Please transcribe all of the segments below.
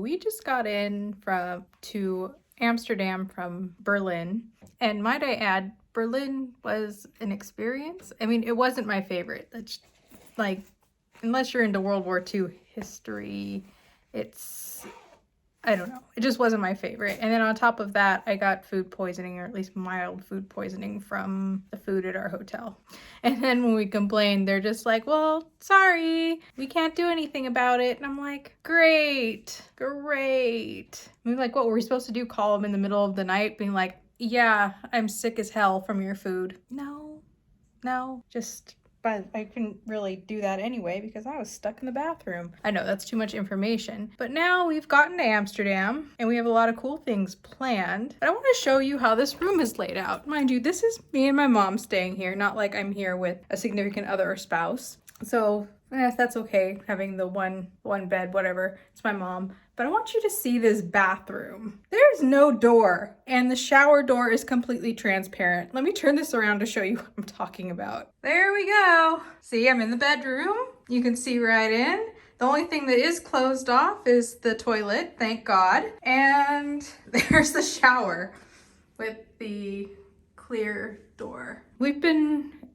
we just got in to Amsterdam from Berlin, and might I add, Berlin was an experience. I mean, it wasn't my favorite. It's like, unless you're into World War II history, I don't know. It just wasn't my favorite. And then on top of that, I got food poisoning, or at least mild food poisoning from the food at our hotel. And then when we complained, they're just like, well, sorry, we can't do anything about it. And I'm like, great. I'm like, what were we supposed to do? Call them in the middle of the night being like, yeah, I'm sick as hell from your food. No, but I couldn't really do that anyway because I was stuck in the bathroom. I know that's too much information, but now we've gotten to Amsterdam and we have a lot of cool things planned. But I want to show you how this room is laid out. Mind you, this is me and my mom staying here, not like I'm here with a significant other or spouse. So that's okay, having the one bed, whatever. It's my mom. But I want you to see this bathroom. There's no door, and the shower door is completely transparent. Let me turn this around to show you what I'm talking about. There we go. See, I'm in the bedroom. You can see right in. The only thing that is closed off is the toilet, thank God. And there's the shower with the clear door.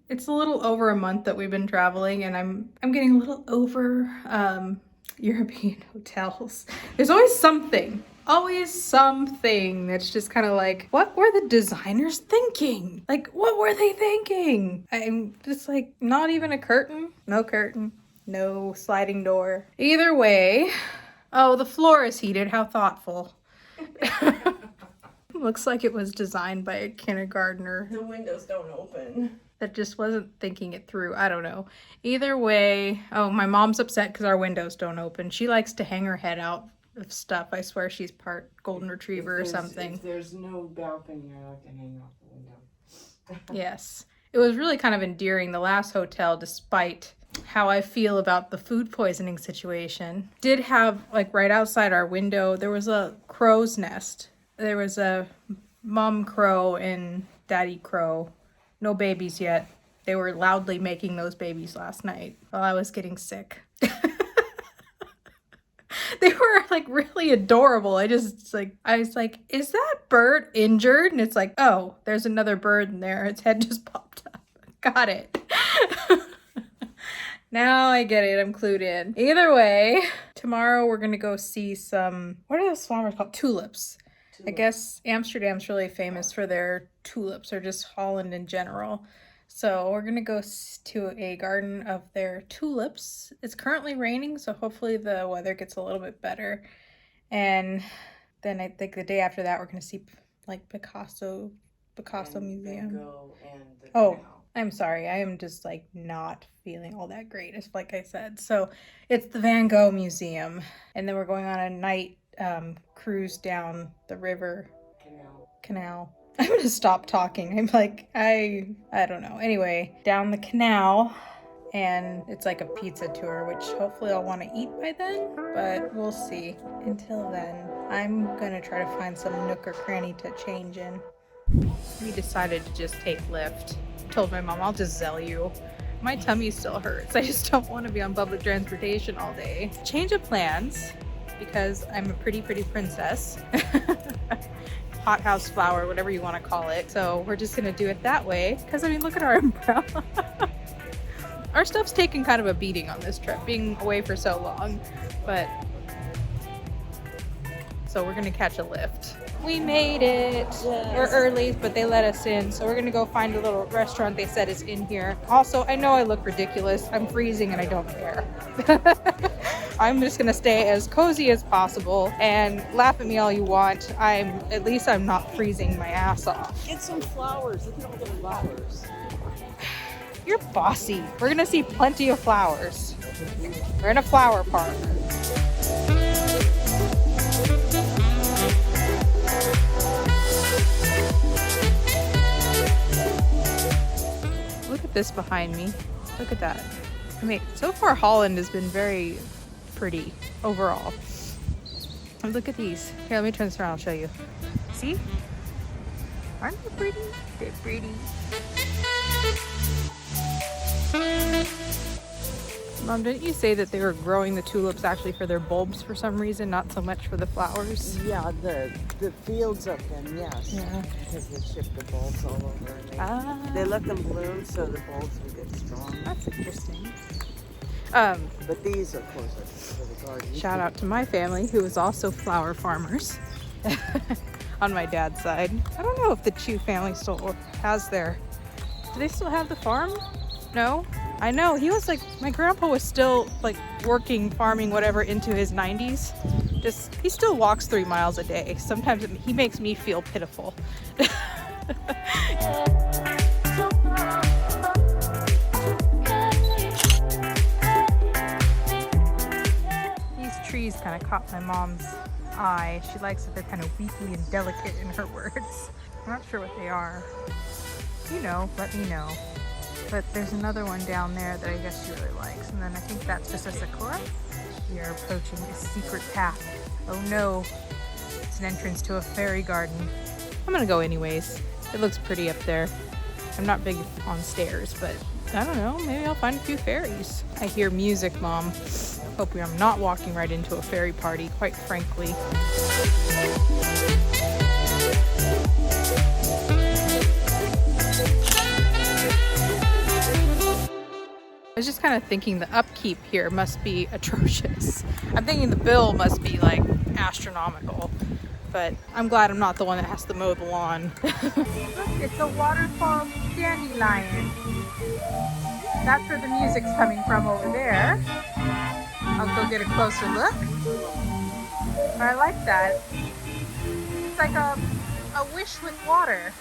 It's a little over a month that we've been traveling, and I'm getting a little over European hotels. There's always something that's just kind of like, what were the designers thinking? Like, what were they thinking? I'm just like, not even a curtain, no sliding door. Either way, oh, the floor is heated. How thoughtful. Looks like it was designed by a kindergartner. The windows don't open. That just wasn't thinking it through. I don't know. Either way, oh, my mom's upset because our windows don't open. She likes to hang her head out of stuff. I swear she's part golden retriever or something. If there's no balcony, I like to hang out the window. Yes. It was really kind of endearing. The last hotel, despite how I feel about the food poisoning situation, did have, like, right outside our window, there was a crow's nest. There was a mom crow and daddy crow. No babies yet. They were loudly making those babies last night while I was getting sick. They were like really adorable. I was like, is that bird injured? And it's like, oh, there's another bird in there. Its head just popped up. Got it. Now I get it. I'm clued in. Either way, tomorrow we're going to go see what are those flowers called? Tulips. I guess Amsterdam's really famous for their tulips, or just Holland in general. So we're going to go to a garden of their tulips. It's currently raining, so hopefully the weather gets a little bit better. And then I think the day after that, we're going to see like Picasso Museum. Van Gogh and the canal. I'm sorry, I am just like not feeling all that great, just like I said. So it's the Van Gogh Museum, and then we're going on a night cruise down the river canal. I'm gonna stop talking. I'm like, I don't know. Anyway, down the canal, and it's like a pizza tour, which hopefully I'll want to eat by then, but we'll see. Until then, I'm gonna try to find some nook or cranny to change in. We decided to just take Lyft. Told my mom, I'll just Zell you. My tummy still hurts. I just don't want to be on public transportation all day. Change of plans, because I'm a pretty princess. Hothouse flower, whatever you want to call it. So we're just gonna do it that way, because I mean, look at our umbrella. Our stuff's taken kind of a beating on this trip, being away for so long, but so we're gonna catch a Lyft. We made it. Yes. We're early, but they let us in, so we're gonna go find a little restaurant they said is in here. Also, I know I look ridiculous. I'm freezing and I don't care. I'm just gonna stay as cozy as possible and laugh at me all you want. At least I'm not freezing my ass off. Get some flowers. Look at all the flowers. You're bossy. We're gonna see plenty of flowers. We're in a flower park. Look at this behind me. Look at that. I mean, so far Holland has been very pretty overall. And look at these. Here, let me turn this around, I'll show you. See? Aren't they pretty? They're pretty. Mom, didn't you say that they were growing the tulips actually for their bulbs for some reason, not so much for the flowers? Yeah, the fields of them, yes. Yeah. Because they ship the bulbs all over. And they let them bloom so the bulbs will get strong. That's interesting. But these, of course, are for the garden. Shout out to my family, who is also flower farmers on my dad's side. I don't know if the Chu family still has their... Do they still have the farm? No? I know. He was like... My grandpa was still like working, farming, whatever, into his 90s. He still walks 3 miles a day. Sometimes he makes me feel pitiful. Trees kind of caught my mom's eye. She likes that they're kind of weepy and delicate in her words. I'm not sure what they are. If you know, let me know. But there's another one down there that I guess she really likes. And then I think that's just a sakura. We are approaching a secret path. Oh no, it's an entrance to a fairy garden. I'm gonna go anyways. It looks pretty up there. I'm not big on stairs, but I don't know, maybe I'll find a few fairies. I hear music, Mom. Hope I'm not walking right into a fairy party, quite frankly. I was just kind of thinking the upkeep here must be atrocious. I'm thinking the bill must be like astronomical, but I'm glad I'm not the one that has to mow the lawn. Look, it's a waterfall dandelion. That's where the music's coming from over there. I'll go get a closer look. I like that. It's like a wish with water.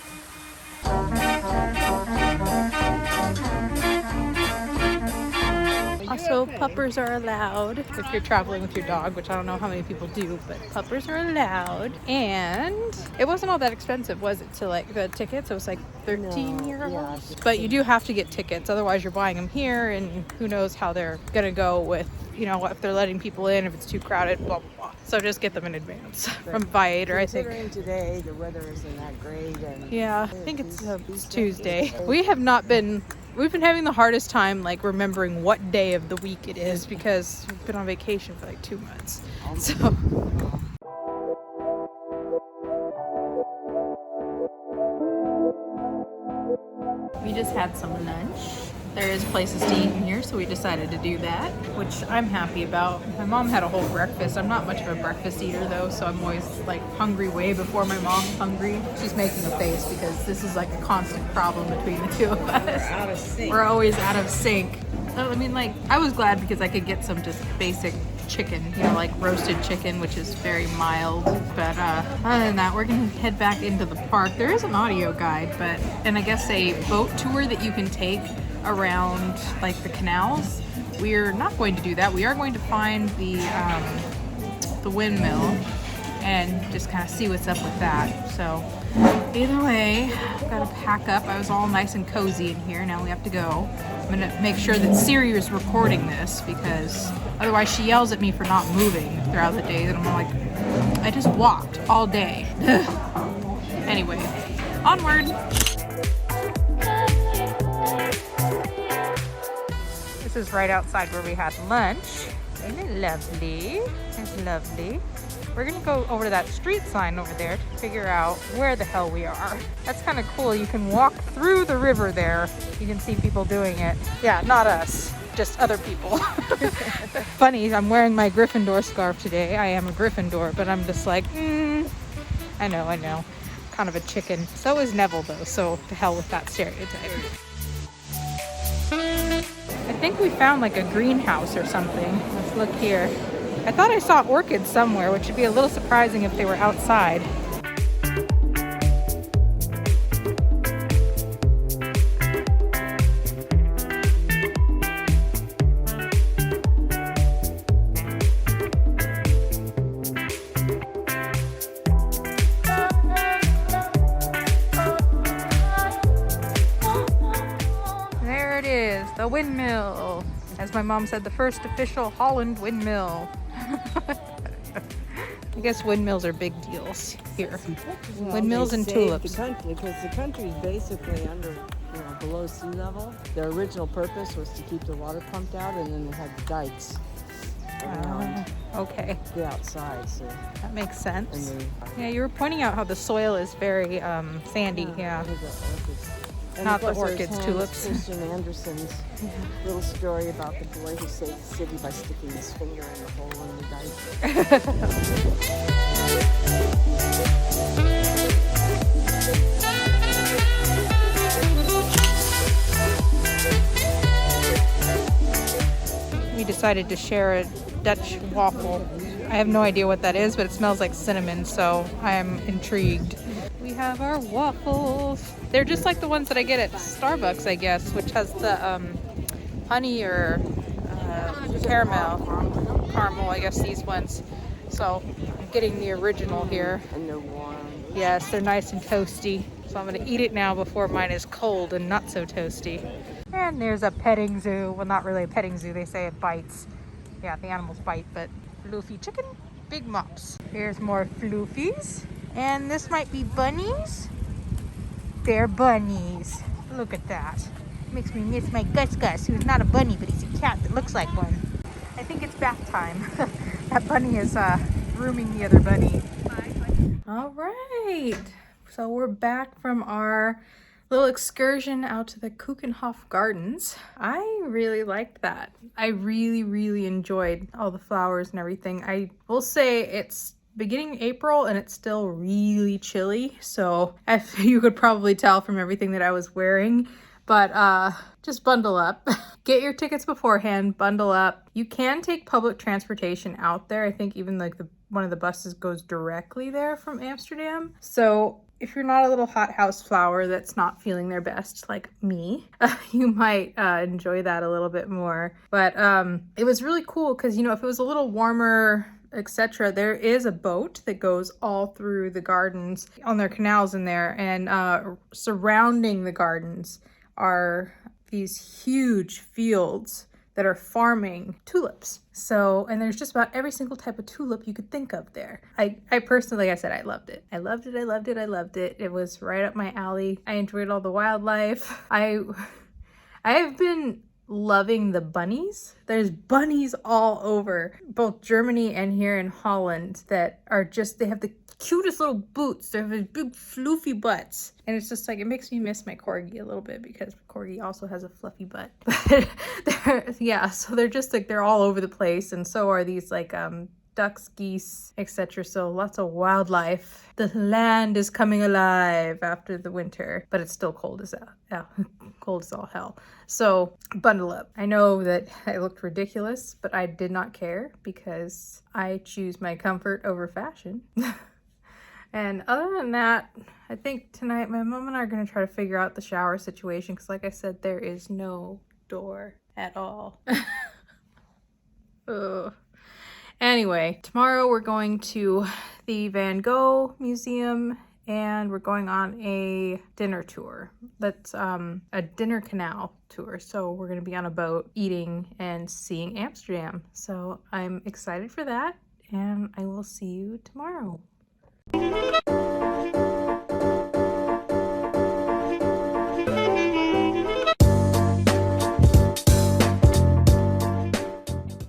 Also, puppers are allowed if you're traveling with your dog, which I don't know how many people do, but puppers are allowed. And it wasn't all that expensive, was it? To like the tickets, it was like 13 euros. Yeah. But you do have to get tickets, otherwise you're buying them here, and who knows how they're gonna go with, you know, if they're letting people in, if it's too crowded, blah blah blah. So just get them in advance from Viator, I think. Considering today the weather isn't that great, and yeah, I think it's Tuesday. We've been having the hardest time like remembering what day of the week it is because we've been on vacation for like 2 months. So we just had some lunch. There is places to eat in here, so we decided to do that, which I'm happy about. My mom had a whole breakfast. I'm not much of a breakfast eater though, so I'm always like hungry way before my mom's hungry. She's making a face because this is like a constant problem between the two of us. we're out of sync. We're always out of sync. So, I mean, like, I was glad because I could get some just basic chicken, you know, like roasted chicken, which is very mild. But other than that, we're gonna head back into the park. There is an audio guide, and I guess a boat tour that you can take around like the canals. We're not going to do that. We are going to find the windmill and just kind of see what's up with that. So either way, I've got to pack up. I was all nice and cozy in here. Now we have to go. I'm gonna make sure that Siri is recording this because otherwise she yells at me for not moving throughout the day. And I'm like, I just walked all day. Anyway, onward. This is right outside where we had lunch. Isn't it lovely? It's lovely. We're gonna go over to that street sign over there to figure out where the hell we are. That's kind of cool. You can walk through the river there. You can see people doing it. Yeah, not us, just other people. Funny, I'm wearing my Gryffindor scarf today. I am a Gryffindor, but I'm just like, I know. Kind of a chicken. So is Neville though, so to hell with that stereotype. I think we found like a greenhouse or something. Let's look here. I thought I saw orchids somewhere, which would be a little surprising if they were outside. There it is, the windmill. As my mom said, the first official Holland windmill. I guess windmills are big deals here. Well, windmills and tulips. The country, because the country is basically under, below sea level. Their original purpose was to keep the water pumped out, and then they had dikes around Okay, the outside. So, that makes sense. and Yeah, you were pointing out how the soil is very sandy. Yeah. And Not of the course, there's orchids, Hans tulips. Christian Andersen's little story about the boy who saved the city by sticking his finger in the hole in the dike. We decided to share a Dutch waffle. I have no idea what that is, but it smells like cinnamon, so I am intrigued. We have our waffles. They're just like the ones that I get at Starbucks, I guess, which has the honey or caramel, I guess these ones. So I'm getting the original here. And they're warm. Yes, they're nice and toasty. So I'm gonna eat it now before mine is cold and not so toasty. And there's a petting zoo. Well, not really a petting zoo. They say it bites. Yeah, the animals bite, but floofy chicken, big mops. Here's more floofies. And this might be bunnies. They're bunnies. Look at that. Makes me miss my Gus Gus, who's not a bunny, but he's a cat that looks like one. I think it's bath time. That bunny is grooming the other bunny. All right. So we're back from our little excursion out to the Keukenhof gardens. I really liked that. I really enjoyed all the flowers and everything. I will say it's beginning April and it's still really chilly, so as you could probably tell from everything that I was wearing, but just bundle up. Get your tickets beforehand, bundle up. You can take public transportation out there. I think even like one of the buses goes directly there from Amsterdam. So if you're not a little hothouse flower that's not feeling their best like me, you might enjoy that a little bit more. But it was really cool because, you know, if it was a little warmer, etc., there is a boat that goes all through the gardens on their canals in there, and surrounding the gardens are these huge fields that are farming tulips. So, and there's just about every single type of tulip you could think of there. I personally, like I said, I loved it. I loved it. It was right up my alley. I enjoyed all the wildlife. I have been loving the bunnies. There's bunnies all over both Germany and here in Holland that are just, they have the cutest little boots. They have these big floofy butts. And it's just like, it makes me miss my corgi a little bit because corgi also has a fluffy butt. But yeah, so they're just like, they're all over the place. And so are these like ducks, geese, etc. So lots of wildlife. The land is coming alive after the winter, but it's still cold as cold as all hell. So bundle up. I know that I looked ridiculous, but I did not care because I choose my comfort over fashion. And other than that, I think tonight my mom and I are going to try to figure out the shower situation because, like I said, there is no door at all. Ugh. Anyway, tomorrow we're going to the Van Gogh Museum and we're going on a dinner tour. That's a dinner canal tour. So we're going to be on a boat eating and seeing Amsterdam. So I'm excited for that, and I will see you tomorrow.